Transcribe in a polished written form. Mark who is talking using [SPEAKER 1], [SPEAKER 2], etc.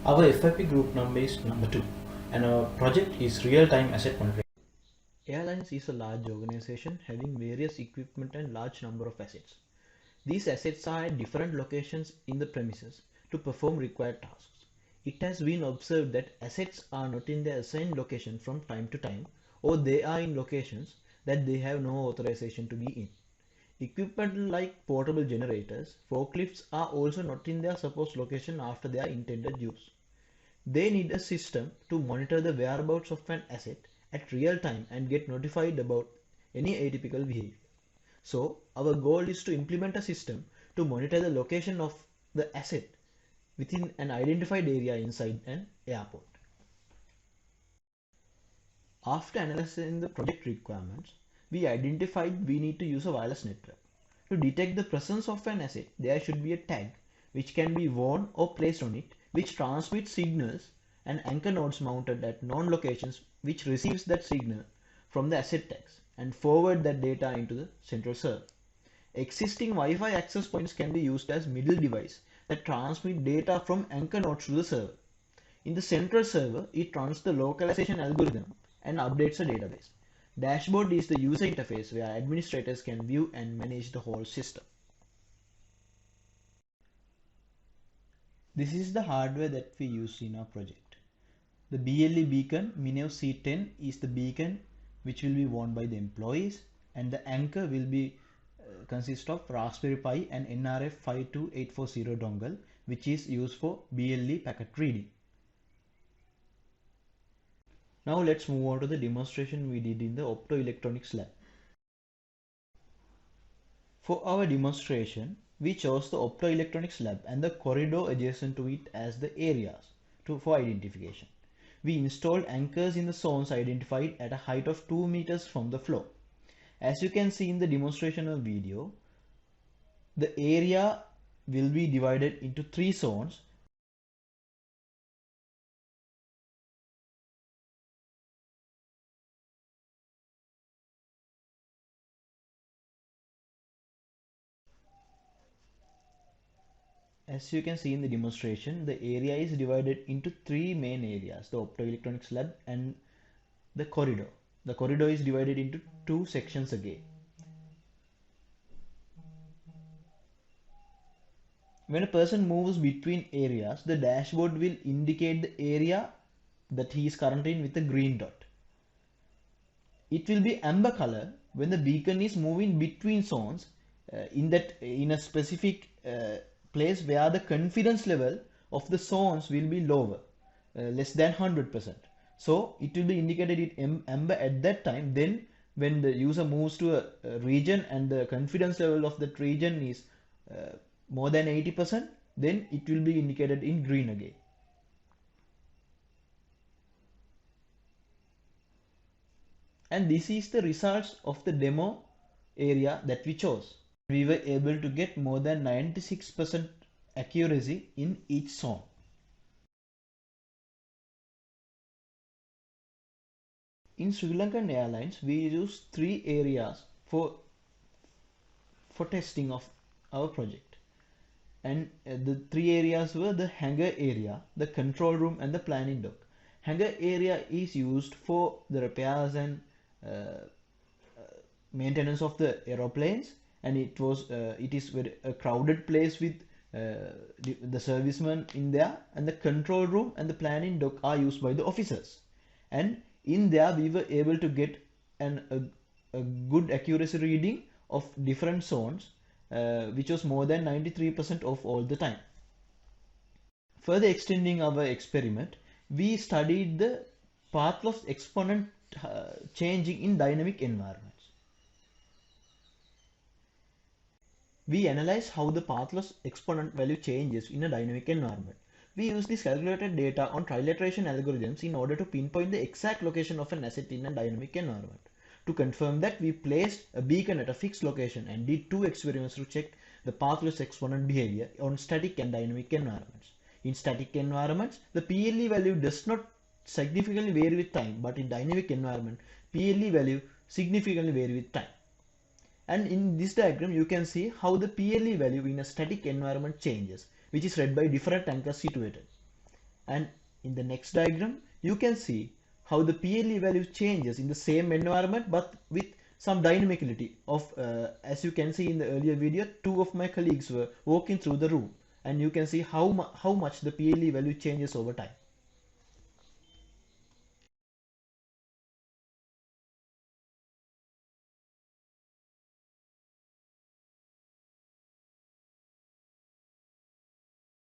[SPEAKER 1] Our FIP group number is number 2 and our project is real-time asset monitoring. Airlines is a large organization having various equipment and large number of assets. These assets are at different locations in the premises to perform required tasks. It has been observed that assets are not in their assigned location from time to time, or they are in locations that they have no authorization to be in. Equipment like portable generators, forklifts are also not in their supposed location after their intended use. They need a system to monitor the whereabouts of an asset at real time and get notified about any atypical behavior. So our goal is to implement a system to monitor the location of the asset within an identified area inside an airport. After analyzing the project requirements, we identified we need to use a wireless network. To detect the presence of an asset, there should be a tag which can be worn or placed on it, which transmits signals, and anchor nodes mounted at known locations which receives that signal from the asset tags and forward that data into the central server. Existing Wi-Fi access points can be used as middle device that transmit data from anchor nodes to the server. In the central server, it runs the localization algorithm and updates the database. Dashboard is the user interface where administrators can view and manage the whole system. This is the hardware that we use in our project. The BLE beacon Minev C10 is the beacon which will be worn by the employees, and the anchor will be consist of Raspberry Pi and NRF 52840 dongle, which is used for BLE packet reading. Now let's move on to the demonstration we did in the optoelectronics lab. For our demonstration, we chose the optoelectronics lab and the corridor adjacent to it as the areas for identification. We installed anchors in the zones identified at a height of 2 meters from the floor. As you can see in the demonstrational video, the area will be divided into 3 zones. As you can see in the demonstration, the area is divided into 3 main areas: the optoelectronics lab and the corridor. The corridor is divided into 2 sections again. When a person moves between areas, the dashboard will indicate the area that he is currently in with a green dot. It will be amber color when the beacon is moving between zones in a specific place where the confidence level of the zones will be lower, less than 100%. So it will be indicated in amber at that time. Then when the user moves to a region and the confidence level of that region is more than 80%, then it will be indicated in green again. And this is the results of the demo area that we chose. We were able to get more than 96% accuracy in each zone. In Sri Lankan Airlines, we use 3 areas for testing of our project. And the 3 areas were the hangar area, the control room, and the planning dock. Hangar area is used for the repairs and maintenance of the aeroplanes, and it is a crowded place with the servicemen in there, and the control room and the planning dock are used by the officers. And in there we were able to get a good accuracy reading of different zones, which was more than 93% of all the time. Further extending our experiment, we studied the path loss exponent changing in dynamic environments. We analyze how the path loss exponent value changes in a dynamic environment. We use this calculated data on trilateration algorithms in order to pinpoint the exact location of an asset in a dynamic environment. To confirm that, we placed a beacon at a fixed location and did 2 experiments to check the path loss exponent behavior on static and dynamic environments. In static environments, the PLE value does not significantly vary with time, but in dynamic environment, PLE value significantly vary with time. And in this diagram, you can see how the PLE value in a static environment changes, which is read by different anchors situated. And in the next diagram, you can see how the PLE value changes in the same environment but with some dynamicity of, as you can see in the earlier video, two of my colleagues were walking through the room, and you can see how much the PLE value changes over time.